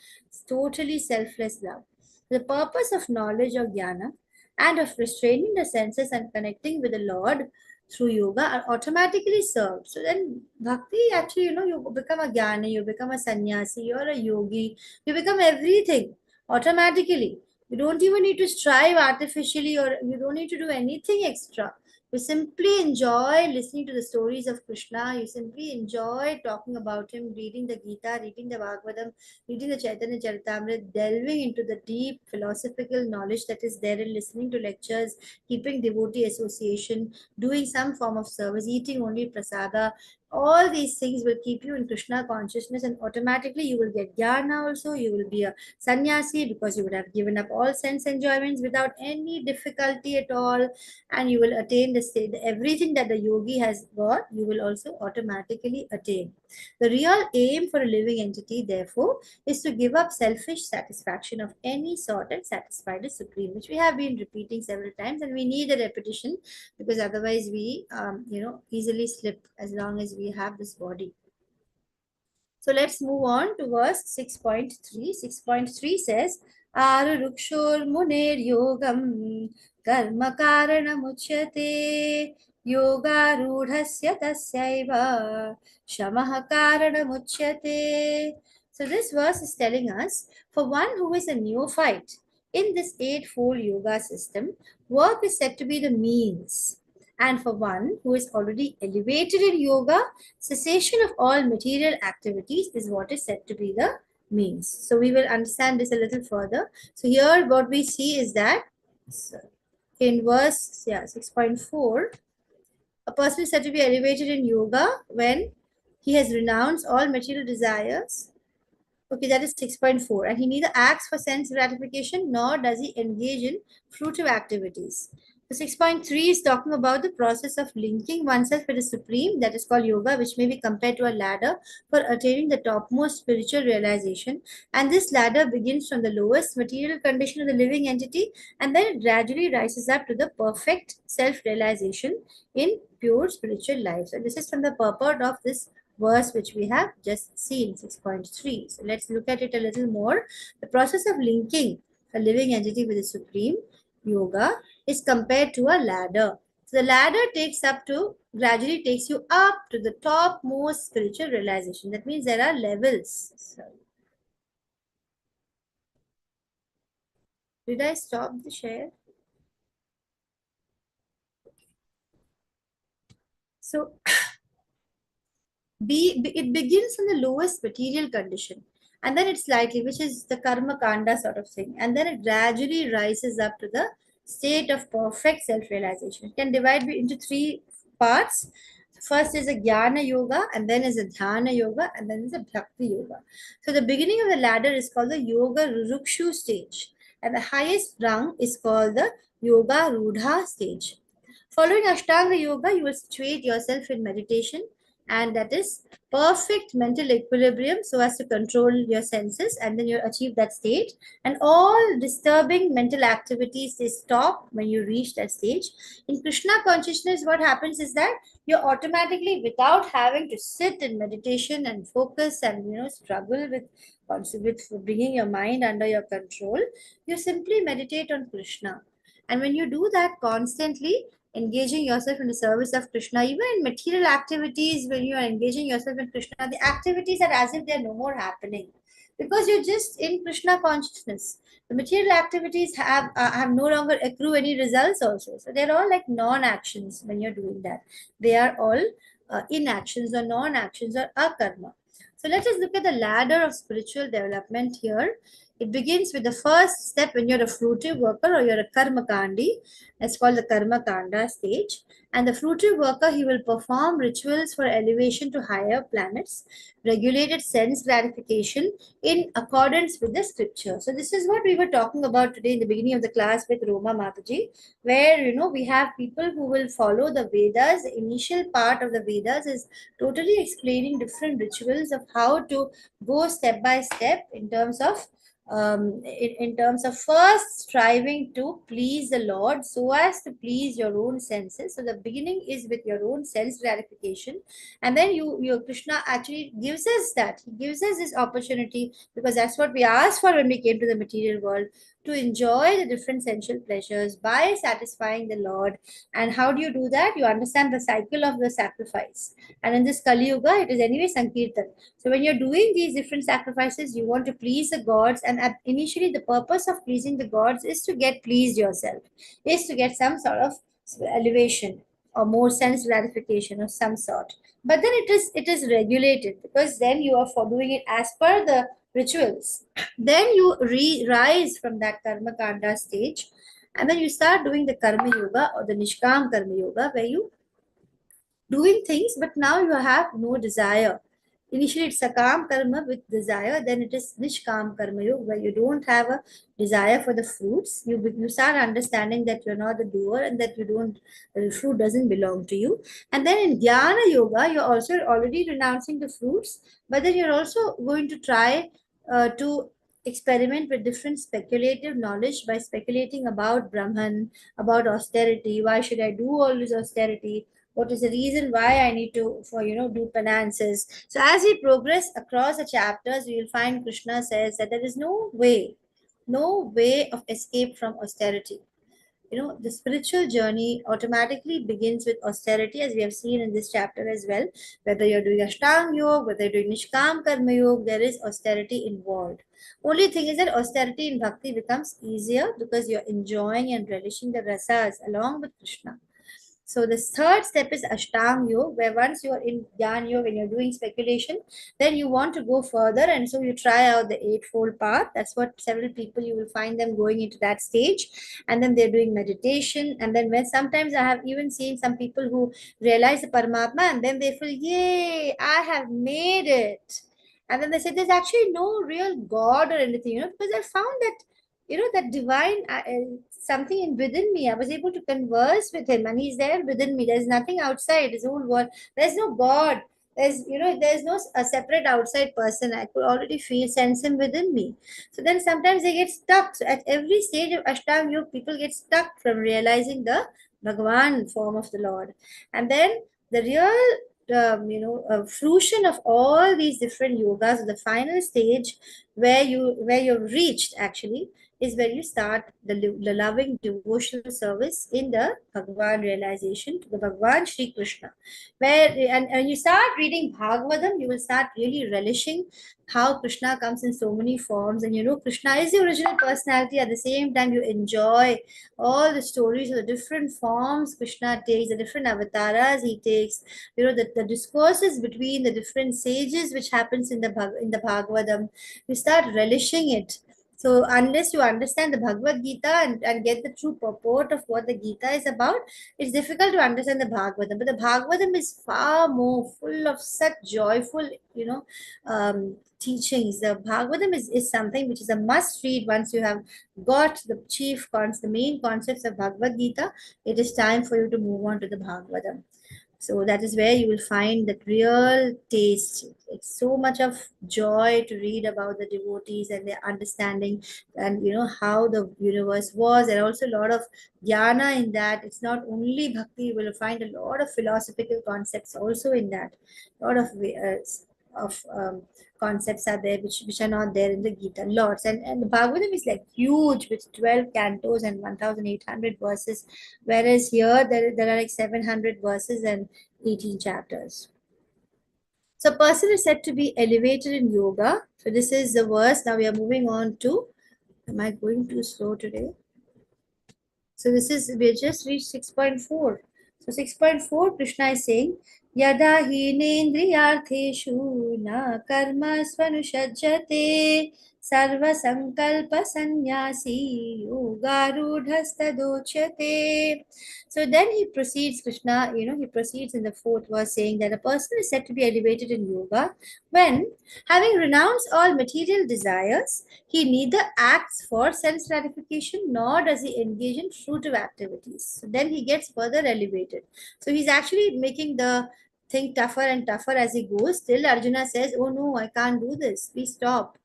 totally selfless love. The purpose of knowledge of jnana and of restraining the senses and connecting with the Lord through yoga are automatically served. So then bhakti actually, you become a jnani, you become a sannyasi, you're a yogi, you become everything automatically. You don't even need to strive artificially, or you don't need to do anything extra. You simply enjoy listening to the stories of Krishna. You simply enjoy talking about him, reading the Gita, reading the Bhagavatam, reading the Chaitanya Charitamrita, delving into the deep philosophical knowledge that is there, and listening to lectures, keeping devotee association, doing some form of service, eating only prasada. All these things will keep you in Krishna consciousness, and automatically you will get jnana also. You will be a sannyasi because you would have given up all sense enjoyments without any difficulty at all, and you will attain the state. Everything that the yogi has got, you will also automatically attain. The real aim for a living entity, therefore, is to give up selfish satisfaction of any sort and satisfy the Supreme, which we have been repeating several times, and we need a repetition because otherwise we, easily slip as long as we have this body. So let's move on to verse 6.3. 6.3 says, Arurukshor muner yogam karma karana muchyate yoga rudhasya tasyaiva shamah karana muchyate. So this verse is telling us, for one who is a neophyte in this eightfold yoga system, work is said to be the means. And for one who is already elevated in yoga, cessation of all material activities is what is said to be the means. So we will understand this a little further. So here what we see is that So, in verse 6.4, a person is said to be elevated in yoga when he has renounced all material desires. Okay, that is 6.4. And he neither acts for sense gratification nor does he engage in fruitive activities. The 6.3 is talking about the process of linking oneself with the supreme, that is called yoga, which may be compared to a ladder for attaining the topmost spiritual realization. And this ladder begins from the lowest material condition of the living entity, and then it gradually rises up to the perfect self-realization in pure spiritual life. So this is from the purport of this verse which we have just seen, 6.3. So let's look at it a little more. The process of linking a living entity with the supreme, yoga, is compared to a ladder. So the ladder gradually takes you up to the topmost spiritual realization. That means there are levels. Did I stop the share? So it begins from the lowest material condition, and then it slightly, which is the karma kanda sort of thing, and then it gradually rises up to the state of perfect self-realization. It can divide into three parts. First is a jnana yoga, and then is a dhyana yoga, and then is a bhakti yoga. So the beginning of the ladder is called the yoga rukshu stage, and the highest rung is called the yoga rudha stage. Following Ashtanga Yoga, you will situate yourself in meditation, and that is perfect mental equilibrium so as to control your senses, and then you achieve that state. And all disturbing mental activities, they stop when you reach that stage. In Krishna consciousness, what happens is that you automatically, without having to sit in meditation and focus and struggle with bringing your mind under your control, you simply meditate on Krishna. And when you do that constantly, engaging yourself in the service of Krishna, even in material activities, when you are engaging yourself in Krishna, the activities are as if they are no more happening because you're just in Krishna consciousness. The material activities have no longer accrue any results also. So they're all like non-actions when you're doing that. They are all inactions or non-actions or akarma. So let us look at the ladder of spiritual development here. It begins with the first step when you're a fruitive worker or you're a karma kandi. It's called the karma kanda stage. And the fruitive worker, he will perform rituals for elevation to higher planets, regulated sense gratification in accordance with the scripture. So this is what we were talking about today in the beginning of the class with Roma Mataji, where we have people who will follow the Vedas. The initial part of the Vedas is totally explaining different rituals of how to go step by step in terms of first striving to please the Lord so as to please your own senses. So the beginning is with your own sense gratification, and then your Krishna actually gives us that. He gives us this opportunity because that's what we asked for when we came to the material world, to enjoy the different sensual pleasures by satisfying the Lord. And how do you do that? You understand the cycle of the sacrifice. And in this Kali Yuga, it is anyway Sankirtan. So when you're doing these different sacrifices, you want to please the gods, and initially the purpose of pleasing the gods is to get pleased yourself, is to get some sort of elevation or more sense gratification of some sort. But then it is regulated, because then you are for doing it as per the rituals. Then you rise from that karma kanda stage, and then you start doing the karma yoga or the nishkam karma yoga, where you doing things, but now you have no desire. Initially, it's a calm karma with desire, then it is nishkam karma yoga, where you don't have a desire for the fruits. You start understanding that you're not the doer and that the fruit doesn't belong to you. And then in dhyana yoga, you're also already renouncing the fruits, but then you're also going to try to experiment with different speculative knowledge by speculating about Brahman, about austerity. Why should I do all this austerity? What is the reason why I need to do penances? So as we progress across the chapters, we will find Krishna says that there is no way of escape from austerity. The spiritual journey automatically begins with austerity, as we have seen in this chapter as well. Whether you're doing Ashtang Yoga, whether you're doing Nishkam Karma Yoga, there is austerity involved. Only thing is that austerity in bhakti becomes easier because you're enjoying and relishing the rasas along with Krishna. So the third step is Ashtanga Yoga, where once you are in Dhyan Yoga, when you're doing speculation, then you want to go further, and so you try out the eightfold path. That's what several people, you will find them going into that stage, and then they're doing meditation. And then when sometimes I have even seen some people who realize the Paramatma, and then they feel, yay, I have made it. And then they say there's actually no real God or anything, because I found that, that divine something in within me. I was able to converse with him, and he's there within me. There's nothing outside his whole world. There's no God. There's no a separate outside person. I could already feel, sense him within me. So then sometimes they get stuck. So at every stage of Ashtanga Yoga, people get stuck from realizing the Bhagavan form of the Lord. And then the real fruition of all these different yogas, the final stage where you've reached actually, is where you start the loving devotional service in the Bhagavan realization to the Bhagavan Shri Krishna. And when you start reading Bhagavatam, you will start really relishing how Krishna comes in so many forms. And Krishna is the original personality. At the same time, you enjoy all the stories of the different forms Krishna takes, the different avatars he takes, the discourses between the different sages which happens in the Bhagavatam. You start relishing it. So unless you understand the Bhagavad Gita and get the true purport of what the Gita is about, it's difficult to understand the Bhagavatam. But the Bhagavatam is far more full of such joyful, teachings. The Bhagavatam is something which is a must read once you have got the main concepts of Bhagavad Gita. It is time for you to move on to the Bhagavatam. So that is where you will find that real taste. It's so much of joy to read about the devotees and their understanding, and how the universe was, and also a lot of dhyana in that. It's not only bhakti, you will find a lot of philosophical concepts also in that. A lot of concepts are there which are not there in the Gita, lots. And the Bhagavatam is like huge with 12 cantos and 1800 verses, whereas here there are like 700 verses and 18 chapters. So a person is said to be elevated in yoga. So this is the verse. Now we are moving on to, am I going too slow today? So we just reached 6.4. So 6.4, Krishna is saying, Yada hinendriyartheshu na karma svanusajjate sarva sankalpa sannyasi yoga rudhastadochyate. So then he proceeds, Krishna, he proceeds in the fourth verse saying that a person is said to be elevated in yoga when, having renounced all material desires, he neither acts for sense gratification nor does he engage in fruitive activities. So then he gets further elevated. So he's actually making the thing tougher and tougher as he goes. Till Arjuna says, oh no, I can't do this. Please stop.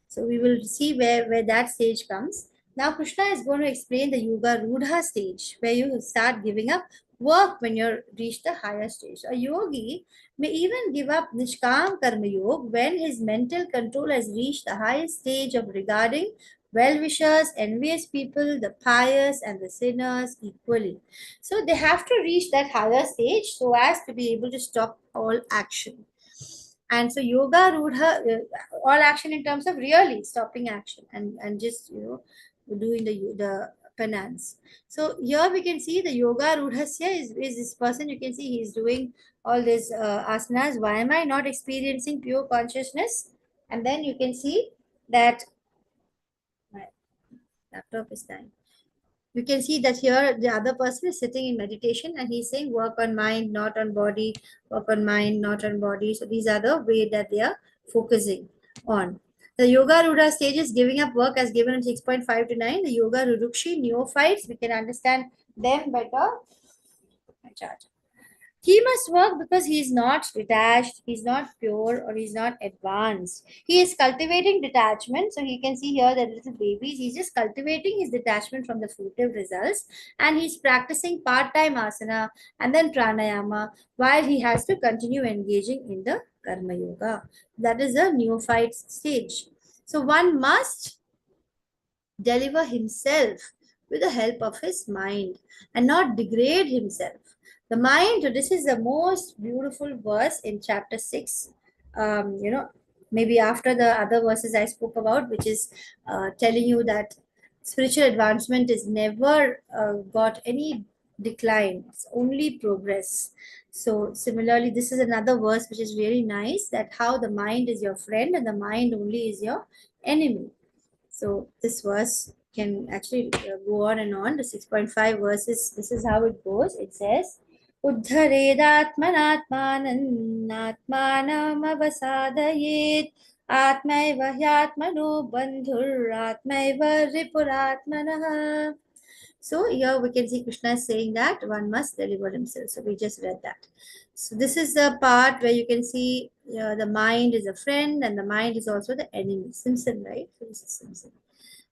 So we will see where that stage comes. Now Krishna is going to explain the Yoga Rudha stage, where you start giving up work when you reach the higher stage. A yogi may even give up Nishkam Karma Yoga when his mental control has reached the highest stage of regarding well-wishers, envious people, the pious and the sinners equally. So they have to reach that higher stage so as to be able to stop all action. And so yoga rudha, all action in terms of really stopping action and just doing the penance. So here we can see the yoga rudhasya is this person. You can see he's doing all these asanas. Why am I not experiencing pure consciousness? And then you can see that my laptop is dying. You can see that here the other person is sitting in meditation and he's saying work on mind, not on body, work on mind, not on body. So these are the way that they are focusing on. The Yoga Rudha stage is giving up work as given in 6.5 to 9. The Yoga Rudukshi neophytes, we can understand them better. He must work because he is not detached, he is not pure, or he is not advanced. He is cultivating detachment. So he can see here that little babies, he's just cultivating his detachment from the fruitive results, and he's practicing part-time asana and then pranayama while he has to continue engaging in the karma yoga. That is the neophyte stage. So one must deliver himself with the help of his mind and not degrade himself. The mind, this is the most beautiful verse in chapter 6. Maybe after the other verses I spoke about, which is telling you that spiritual advancement is never got any decline, it's only progress. So similarly, this is another verse which is really nice, that how the mind is your friend and the mind only is your enemy. So this verse can actually go on and on. The 6.5 verses, this is how it goes. It says, Uddharedatmanatmanan atmanam avasadayet atmaiva hyatmano bandhur atmaiva ripuratmanah. So here we can see Krishna is saying that one must deliver himself. So we just read that. So this is the part where you can see the mind is a friend and the mind is also the enemy. Simpson, right? So this is Simpson.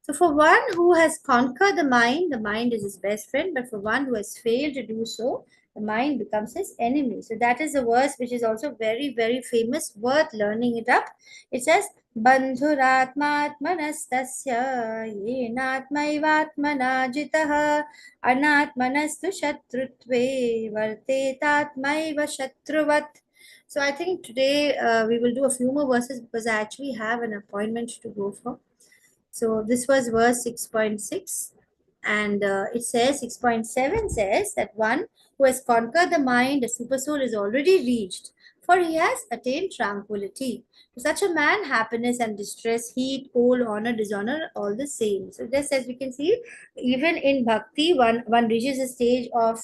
So for one who has conquered the mind is his best friend. But for one who has failed to do so, the mind becomes his enemy. So that is a verse which is also very, very famous, worth learning it up. It says, Bandhuratmatmanastasya yenatmaivatmana jitah anatmanastu shatrutve vartetatmaiva shatruvat. So I think today we will do a few more verses because I actually have an appointment to go for. So this was verse 6.6, and it says 6.7 says that one who has conquered the mind, the super soul is already reached, for he has attained tranquility. To such a man, happiness and distress, heat, cold, honor, dishonor, all the same. So just as we can see, even in bhakti, one reaches a stage of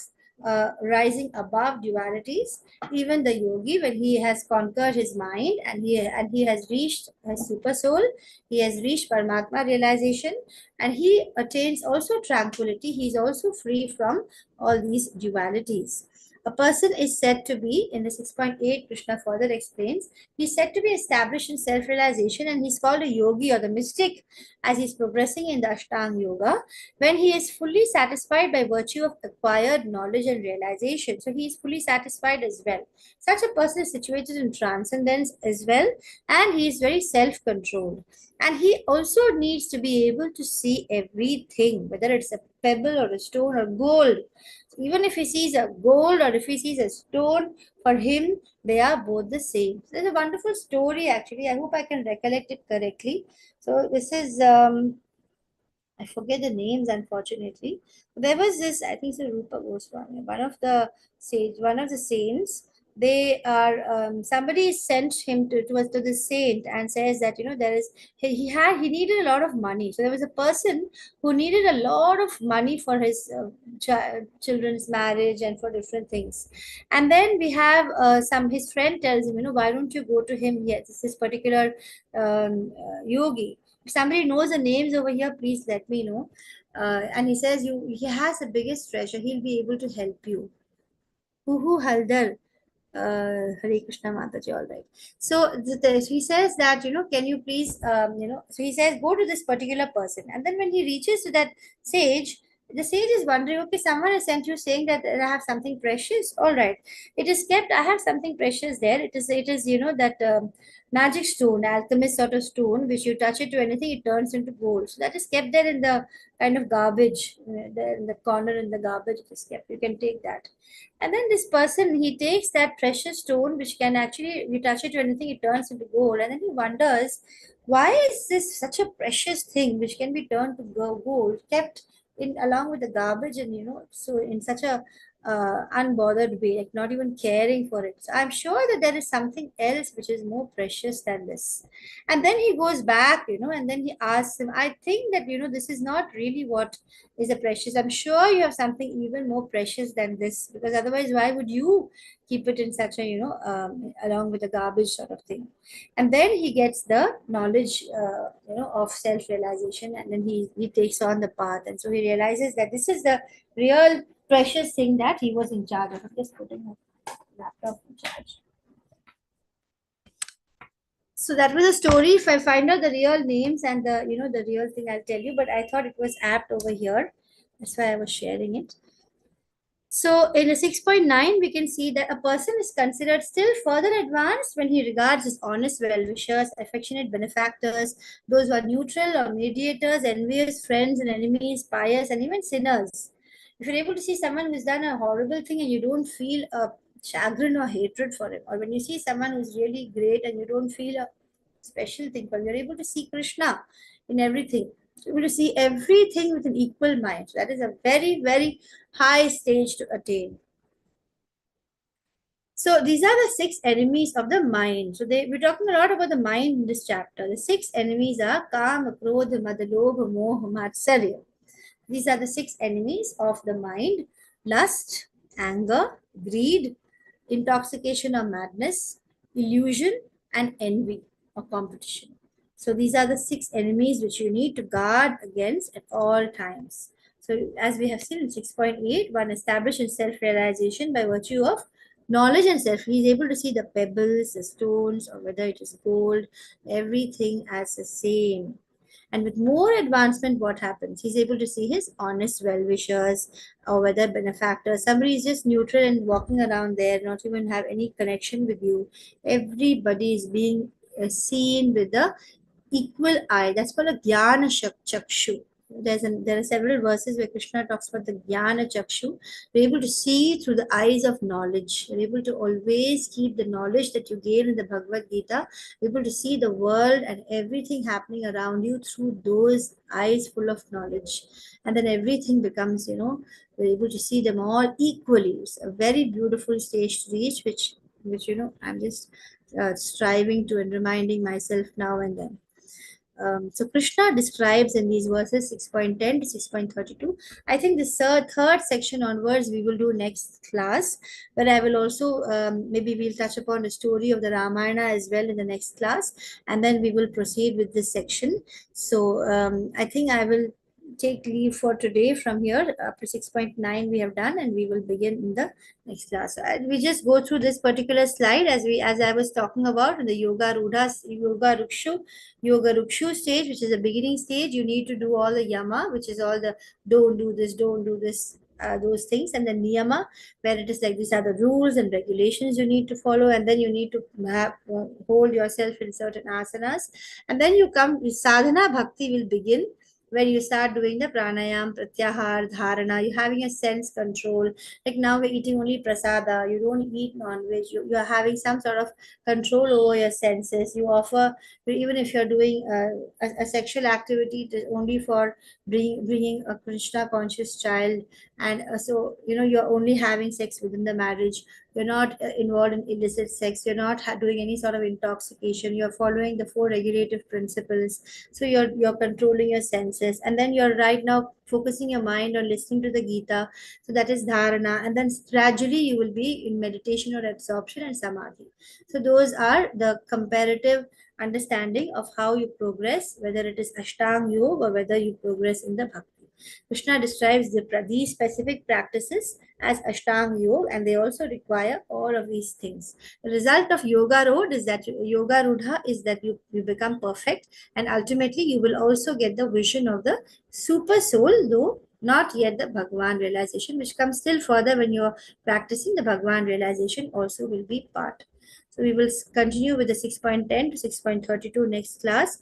rising above dualities. Even the yogi, when he has conquered his mind and he has reached his super soul, he has reached Paramatma realization, and he attains also tranquility. He is also free from all these dualities. A person is said to be, in the 6.8, Krishna further explains, he is said to be established in self realization, and he's called a yogi or the mystic as he's progressing in the Ashtanga Yoga when he is fully satisfied by virtue of acquired knowledge and realization. So he is fully satisfied as well. Such a person is situated in transcendence as well, and he is very self controlled. And he also needs to be able to see everything, whether it's a pebble or a stone or gold. Even if he sees a gold or if he sees a stone, for him, they are both the same. So there's a wonderful story actually. I hope I can recollect it correctly. So this is I forget the names, unfortunately. There was this, I think it's Rupa Goswami, one of the saints. They are somebody sent him to the saint and says that there is he needed a lot of money. So there was a person who needed a lot of money for his children's marriage and for different things. And then we have his friend tells him, why don't you go to him? Yes, this particular yogi. If somebody knows the names over here, please let me know. And he says he has the biggest treasure. He'll be able to help you. Huhu Haldar. Hare Krishna Mataji, all right. So he says that, can you please, so he says, go to this particular person. And then when he reaches to that sage, the sage is wondering, okay, someone has sent you saying that I have something precious. All right. It is kept, I have something precious there. It is, that magic stone, alchemist sort of stone, which you touch it to anything, it turns into gold. So that is kept there in the kind of garbage, there in the corner in the garbage it is kept. You can take that. And then this person, he takes that precious stone, which can actually, you touch it to anything, it turns into gold. And then he wonders, why is this such a precious thing, which can be turned to gold, kept in along with the garbage, and so in such a unbothered way, like not even caring for it. So I'm sure that there is something else which is more precious than this. And then he goes back, and then he asks him, I think that, this is not really what is a precious. I'm sure you have something even more precious than this, because otherwise, why would you keep it in such a, along with the garbage sort of thing? And then he gets the knowledge, of self-realization, and then he takes on the path, and so he realizes that this is the real precious thing that he was in charge of. I'm just putting my laptop in charge. So that was a story. If I find out the real names and the real thing, I'll tell you. But I thought it was apt over here. That's why I was sharing it. So in a 6.9, we can see that a person is considered still further advanced when he regards his honest well-wishers, affectionate benefactors, those who are neutral or mediators, envious friends and enemies, pious, and even sinners. If you're able to see someone who's done a horrible thing and you don't feel a chagrin or hatred for him, or when you see someone who's really great and you don't feel a special thing for him, you're able to see Krishna in everything. Able to see everything with an equal mind. So that is a very, very high stage to attain. So these are the 6 enemies of the mind. So we're talking a lot about the mind in this chapter. The 6 enemies are Kama, Krodha, Mada, Lobha, Moha, Matsarya. These are the 6 enemies of the mind: lust, anger, greed, intoxication or madness, illusion, and envy or competition. So these are the 6 enemies which you need to guard against at all times. So as we have seen in 6.8, one establishes self-realization by virtue of knowledge and self. He is able to see the pebbles, the stones, or whether it is gold, everything as the same. And with more advancement, what happens? He's able to see his honest well-wishers or whether benefactors. Somebody is just neutral and walking around there, not even have any connection with you. Everybody is being seen with the equal eye. That's called a jnana chakshu. There are several verses where Krishna talks about the jnana chakshu. You're able to see through the eyes of knowledge. You're able to always keep the knowledge that you gain in the Bhagavad Gita. You're able to see the world and everything happening around you through those eyes full of knowledge. And then everything becomes, you're able to see them all equally. It's a very beautiful stage to reach, which I'm just striving to and reminding myself now and then. So Krishna describes in these verses 6.10 to 6.32. I think this third section onwards we will do next class, but I will also maybe we'll touch upon the story of the Ramayana as well in the next class, and then we will proceed with this section. So I think I will take leave for today from here. Up to 6.9 we have done, and we will begin in the next class. We just go through this particular slide as I was talking about in the Yoga Rukshu stage, which is the beginning stage. You need to do all the yama, which is all the don't do this, those things, and then niyama, where it is like these are the rules and regulations you need to follow, and then you need to hold yourself in certain asanas, and then you come sadhana bhakti will begin, where you start doing the pranayam, pratyahar, dharana. You're having a sense control. Like now we're eating only prasada. You don't eat non-veg. You're having some sort of control over your senses. You offer, even if you're doing a sexual activity, it is only for bringing a Krishna conscious child. And so, you're only having sex within the marriage. You're not involved in illicit sex. You're not doing any sort of intoxication. You're following the 4 regulative principles. So you're controlling your senses, and then you're right now focusing your mind on listening to the Gita. So that is dharana, and then gradually you will be in meditation or absorption and samadhi. So those are the comparative understanding of how you progress, whether it is Ashtanga Yoga or whether you progress in the Bhakti. Krishna describes these specific practices as Ashtanga Yoga, and they also require all of these things. The result of Yoga Road is that Yoga Rudha is that you become perfect, and ultimately you will also get the vision of the super soul, though not yet the Bhagwan realization, which comes still further when you are practicing. The Bhagwan realization also will be part. So we will continue with the 6.10 to 6.32 next class.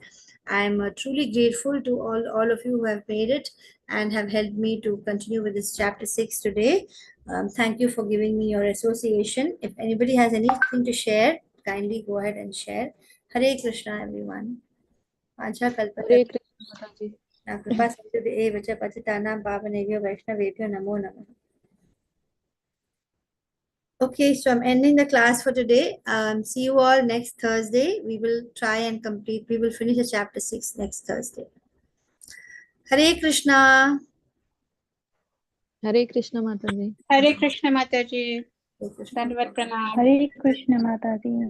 I'm truly grateful to all of you who have made it and have helped me to continue with this chapter 6 today. Thank you for giving me your association. If anybody has anything to share, kindly go ahead and share. Hare Krishna, everyone. Acha Hare Krishna, Mataji. Kripa Sindhu Vacha Patitanam Pavanebhyo Vaishnavebhyo Namo Namah. Okay, so I'm ending the class for today. See you all next Thursday. We will try and we will finish the chapter 6 next Thursday. Hare Krishna. Hare Krishna, Mataji. Hare Krishna Mataji. Dandavad Pranam. Hare Krishna Mataji.